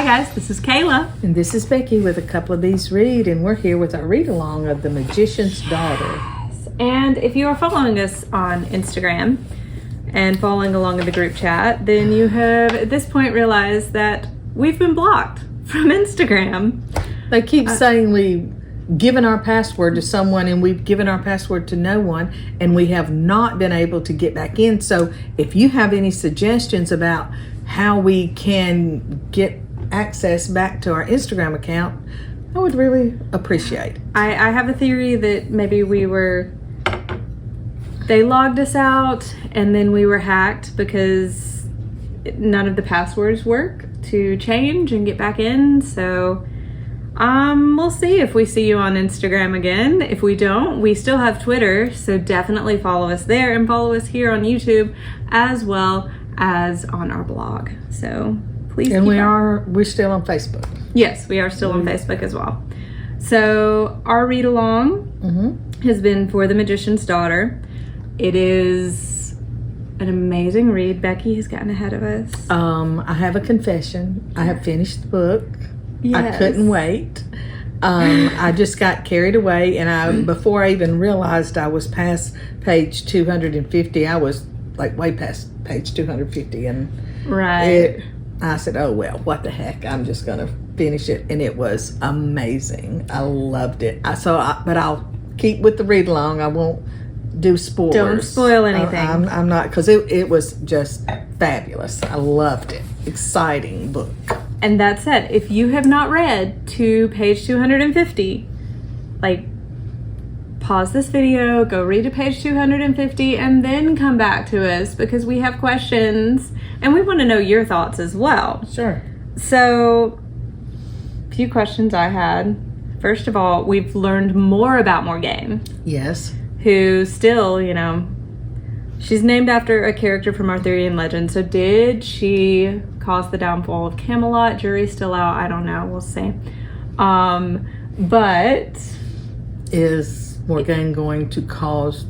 guys, this is Kayla. And this is Becky with a couple of these read, and we're here with our read along of The Magician's Daughter. Yes. And if you are following us on Instagram and following along in the group chat, then you have at this point realized that we've been blocked from Instagram. They keep saying we've given our password to someone and we've given our password to no one, and we have not been able to get back in. So if you have any suggestions about how we can get access back to our Instagram account, I would really appreciate. I have a theory that maybe they logged us out and then we were hacked because none of the passwords work to change and get back in. So we'll see if we see you on Instagram again. If we don't, we still have Twitter, so definitely follow us there and follow us here on YouTube as well as on our blog. So please. And we're still on Facebook. Yes, we are still on Facebook as well. So our read along has been for The Magician's Daughter. It is an amazing read. Becky has gotten ahead of us. I have a confession. I have finished the book. Yes. I couldn't wait. I just got carried away, and before I even realized I was past page 250, I was like way past page 250, and I said, oh well, what the heck, I'm just gonna finish it. And it was amazing. I loved it. But I'll keep with the read along. I won't do spoilers. Don't spoil anything. I'm not, because it was just fabulous. I loved it. Exciting book. And that said, if you have not read to page 250, pause this video, go read to page 250, and then come back to us, because we have questions and we want to know your thoughts as well. Sure. So, a few questions I had. First of all, we've learned more about Morgane. Yes. Who still, she's named after a character from Arthurian legend. So did she cause the downfall of Camelot? Jury's still out. I don't know. We'll see. But is Morgane going to cause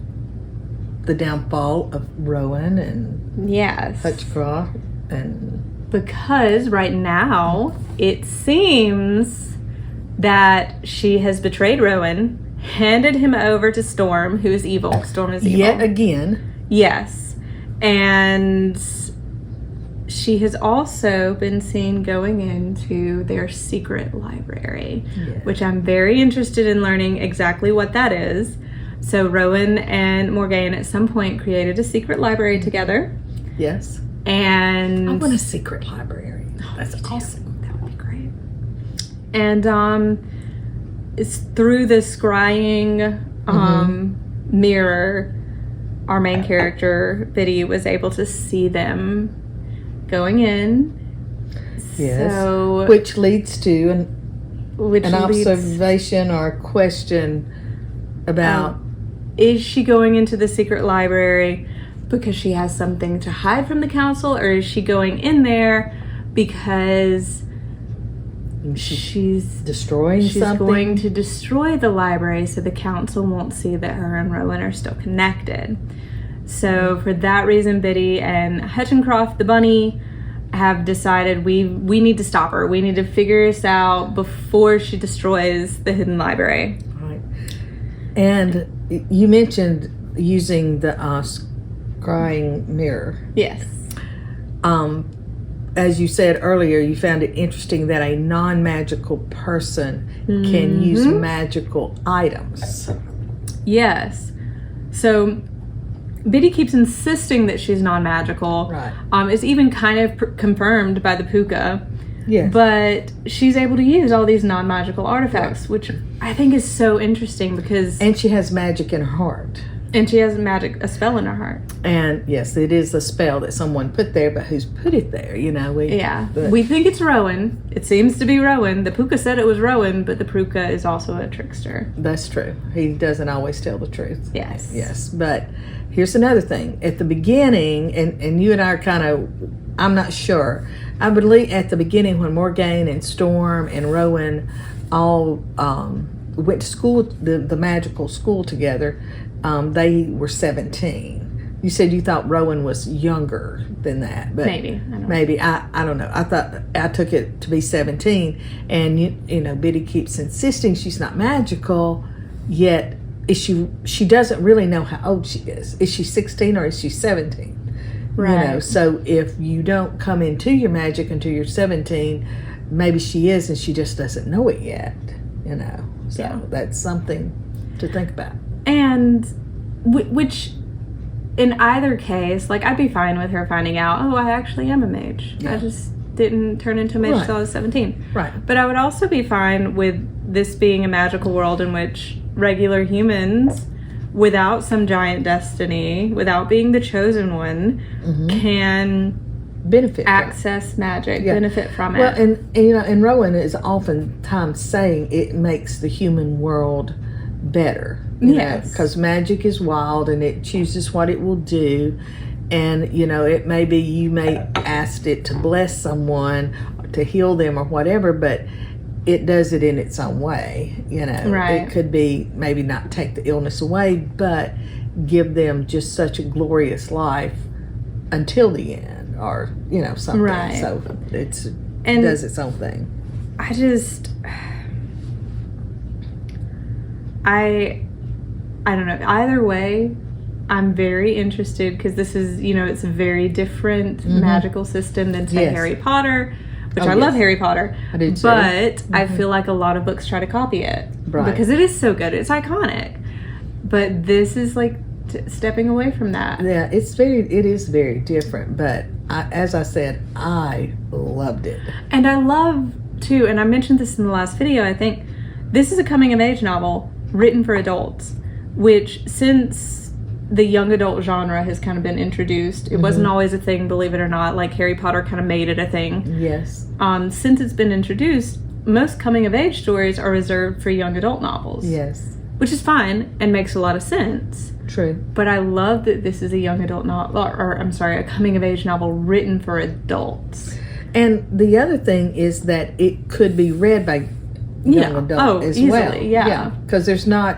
the downfall of Rowan and Hutchcroft? And because right now it seems that she has betrayed Rowan, handed him over to Storm, who is evil. Storm is evil. Yet again. Yes. And she has also been seen going into their secret library, which I'm very interested in learning exactly what that is. So Rowan and Morgane at some point created a secret library together. Yes. And I want a secret library. That's awesome. That would be great. And it's through the scrying mirror, our main character, Biddy, was able to see them going in. Yes. So, which leads to an observation or a question about... is she going into the secret library because she has something to hide from the council, or is she going in there because she's destroying something? She's going to destroy the library so the council won't see that her and Rowan are still connected. So for that reason, Biddy and Hutchcroft, the bunny, have decided we need to stop her. We need to figure this out before she destroys the hidden library. Right. And you mentioned using the scrying mirror. Yes. As you said earlier, you found it interesting that a non-magical person can use magical items. Yes. So Biddy keeps insisting that she's non-magical. Right. It's even kind of confirmed by the puka. Yes. But she's able to use all these non-magical artifacts, which I think is so interesting because... And she has magic in her heart. And she has a spell in her heart. And yes, it is a spell that someone put there, but who's put it there? We think it's Rowan. It seems to be Rowan. The puka said it was Rowan, but the puka is also a trickster. That's true. He doesn't always tell the truth. Yes. Yes. But here's another thing. At the beginning, and you and I are kind of, I'm not sure. I believe at the beginning when Morgane and Storm and Rowan all went to school, the magical school together, they were 17. You said you thought Rowan was younger than that, but Maybe. I don't know. I thought I took it to be 17, and you know, Biddy keeps insisting she's not magical, yet she doesn't really know how old she is. Is she 16 or is she 17? Right. You know, so if you don't come into your magic until you're 17, maybe she is, and she just doesn't know it yet. You know, so that's something to think about. And which, in either case, like, I'd be fine with her finding out, oh, I actually am a mage. I just didn't turn into a mage until I was 17. Right. But I would also be fine with this being a magical world in which regular humans, without some giant destiny, without being the chosen one, can benefit access magic, benefit from it. Well, and you know, and Rowan is oftentimes saying it makes the human world better. Yes, because magic is wild and it chooses what it will do, and you know, it may be you may ask it to bless someone, to heal them or whatever, but it does it in its own way. You know, it could be maybe not take the illness away, but give them just such a glorious life until the end, or you know, something. Right. So it does its own thing. I don't know. Either way, I'm very interested because this is, you know, it's a very different magical system than, say, Harry Potter, which I love Harry Potter. I do too. But I feel like a lot of books try to copy it. Right. Because it is so good. It's iconic. But this is like stepping away from that. Yeah, it is very different. But as I said, I loved it. And I love, too, and I mentioned this in the last video, I think, this is a coming-of-age novel written for adults, which, since the young adult genre has kind of been introduced, it wasn't always a thing, believe it or not. Like, Harry Potter kind of made it a thing. Yes. Since it's been introduced, most coming-of-age stories are reserved for young adult novels. Yes. Which is fine and makes a lot of sense. True. But I love that this is a young adult novel, or I'm sorry, a coming-of-age novel written for adults. And the other thing is that it could be read by young adult as easily, well. Yeah. Because there's not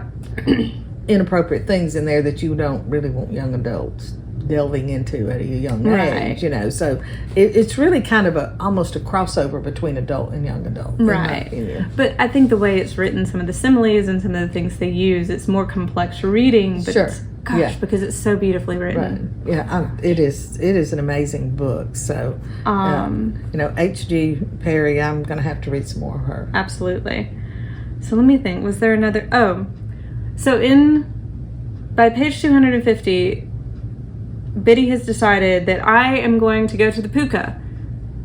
inappropriate things in there that you don't really want young adults delving into at a young age, you know. So it's really kind of almost a crossover between adult and young adult. Right. But I think the way it's written, some of the similes and some of the things they use, it's more complex reading. But it's, because it's so beautifully written. Right. Yeah, it is an amazing book. So, you know, H.G. Perry, I'm going to have to read some more of her. Absolutely. So let me think. Was there another? So by page 250, Biddy has decided that I am going to go to the puka,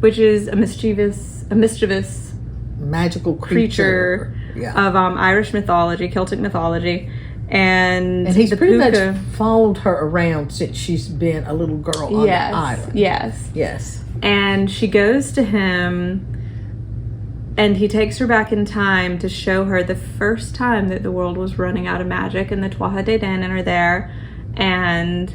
which is a mischievous magical creature of Irish mythology, Celtic mythology. And he's pretty much followed her around since she's been a little girl on the island. Yes. And she goes to him, and he takes her back in time to show her the first time that the world was running out of magic, and the Tuatha Dé Danann are there, and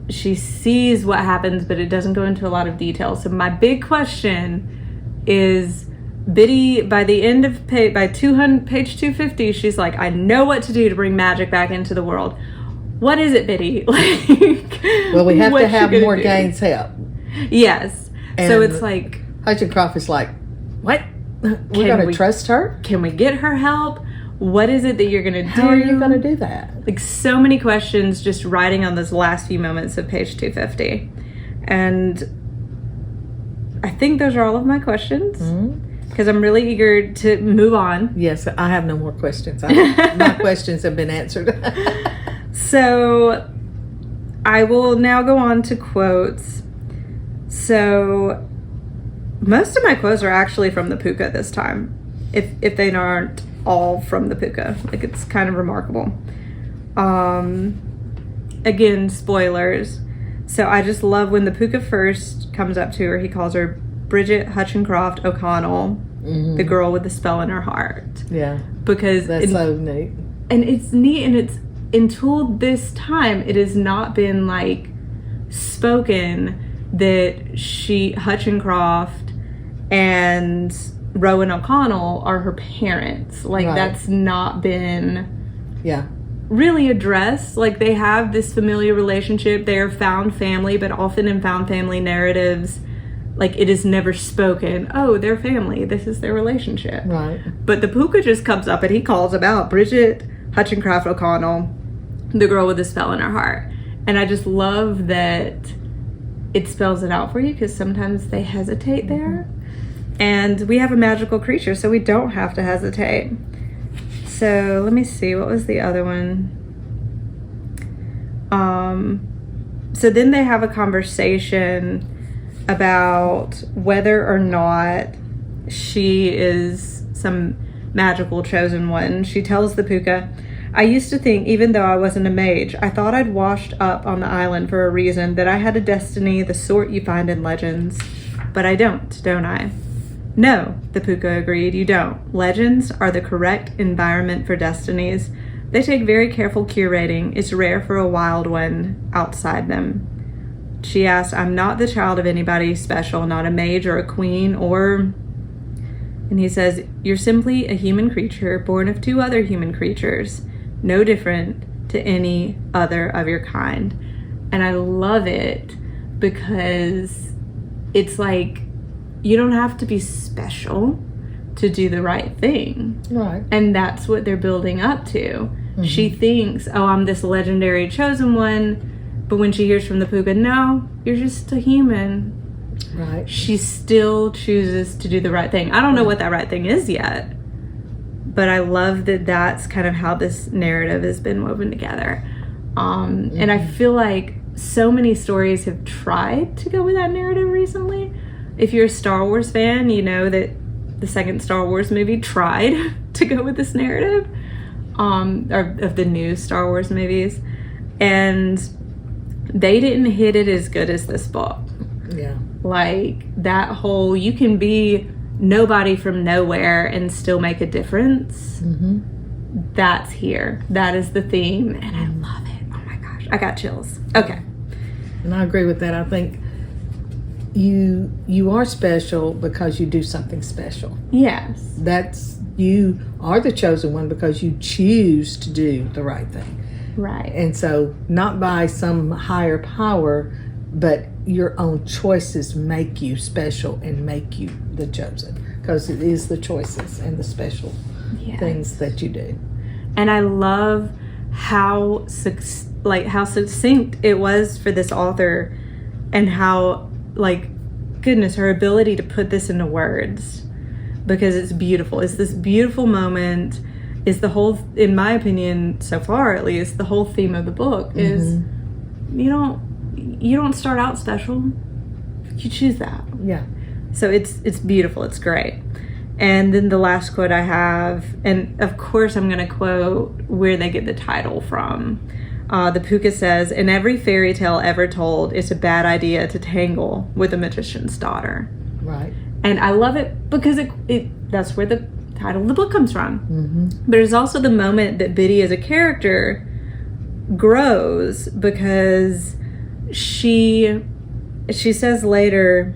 she sees what happens, but it doesn't go into a lot of detail. So my big question is, Biddy, by the end of page 250, she's like, I know what to do to bring magic back into the world. What is it, Biddy? Well, we have to have Morgaine's help. Yes. And so it's like, Hutchencroft is like, what? We're going to trust her? Can we get her help? What is it that you're going to do? How are you going to do that? Like, so many questions just writing on those last few moments of page 250. And I think those are all of my questions. Because I'm really eager to move on. Yes, I have no more questions. My questions have been answered. So I will now go on to quotes. So most of my quotes are actually from the puka this time, if they aren't all from the puka. Like, it's kind of remarkable. Again, spoilers. So I just love when the puka first comes up to her, he calls her Bridget Hutchencroft O'Connell, the girl with the spell in her heart. Yeah. Because that's so neat. And it's neat, and it's, until this time, it has not been like spoken that Hutchencroft and Rowan O'Connell are her parents. Like, that's not been really address. Like, they have this familiar relationship. They are found family, but often in found family narratives, like, it is never spoken. Oh, they're family. This is their relationship. Right. But the puka just comes up and he calls about Bridget Hutchincraft O'Connell, the girl with the spell in her heart. And I just love that it spells it out for you, because sometimes they hesitate there. And we have a magical creature, so we don't have to hesitate. So let me see, what was the other one? So then they have a conversation about whether or not she is some magical chosen one. She tells the puka, I used to think, even though I wasn't a mage, I thought I'd washed up on the island for a reason, that I had a destiny the sort you find in legends. But I don't I? No, the puka agreed, you don't. Legends are the correct environment for destinies. They take very careful curating. It's rare for a wild one outside them. She asked, I'm not the child of anybody special, not a mage or a queen or... And he says, you're simply a human creature born of two other human creatures, no different to any other of your kind. And I love it because it's like, you don't have to be special to do the right thing. Right. And that's what they're building up to. Mm-hmm. She thinks, oh, I'm this legendary chosen one. But when she hears from the puka, no, you're just a human. Right. She still chooses to do the right thing. I don't know what that right thing is yet. But I love that that's kind of how this narrative has been woven together. And I feel like so many stories have tried to go with that narrative recently. If you're a Star Wars fan, you know that the second Star Wars movie tried to go with this narrative, or of the new Star Wars movies, and they didn't hit it as good as this book. Yeah. Like, that whole, you can be nobody from nowhere and still make a difference. Mm-hmm. That's here. That is the theme, and I love it. Oh my gosh, I got chills. Okay. And I agree with that. I think you are special because you do something special. Yes. You are the chosen one because you choose to do the right thing. Right. And so not by some higher power, but your own choices make you special and make you the chosen, because it is the choices and the special things that you do. And I love how succinct it was for this author, and how, like, goodness, her ability to put this into words, because it's beautiful. It's this beautiful moment. Is the whole, in my opinion, so far at least, the whole theme of the book is you don't start out special. You choose that. Yeah. So it's beautiful. It's great. And then the last quote I have, and of course I'm going to quote where they get the title from. The puka says, in every fairy tale ever told, it's a bad idea to tangle with a magician's daughter. Right. And I love it because that's where the title of the book comes from. Mm-hmm. But it's also the moment that Biddy as a character grows, because she says later,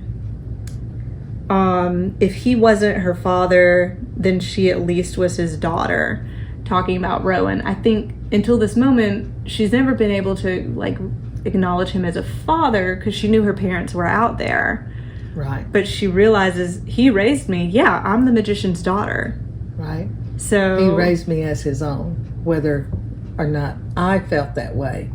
if he wasn't her father, then she at least was his daughter, talking about Rowan. I think until this moment, she's never been able to, like, acknowledge him as a father, because she knew her parents were out there. Right. But she realizes, he raised me. Yeah, I'm the magician's daughter. Right. So he raised me as his own, whether or not I felt that way.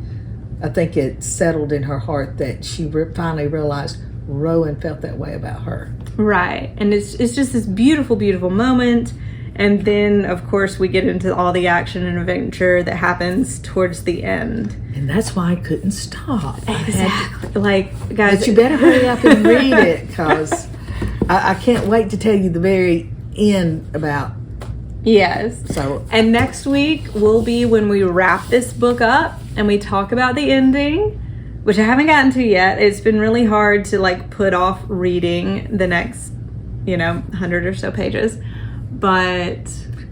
I think it settled in her heart that she finally realized Rowan felt that way about her. Right. And it's just this beautiful, beautiful moment. And then, of course, we get into all the action and adventure that happens towards the end. And that's why I couldn't stop. Exactly. Like, guys, but you better hurry up and read it, because I can't wait to tell you the very end about. Yes. So, and next week will be when we wrap this book up and we talk about the ending, which I haven't gotten to yet. It's been really hard to, like, put off reading the next, 100 or so pages. But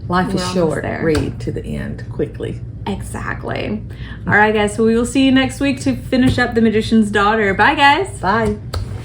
life is short. Read to the end quickly. Exactly. All right, guys. So we will see you next week to finish up The Magician's Daughter. Bye, guys. Bye.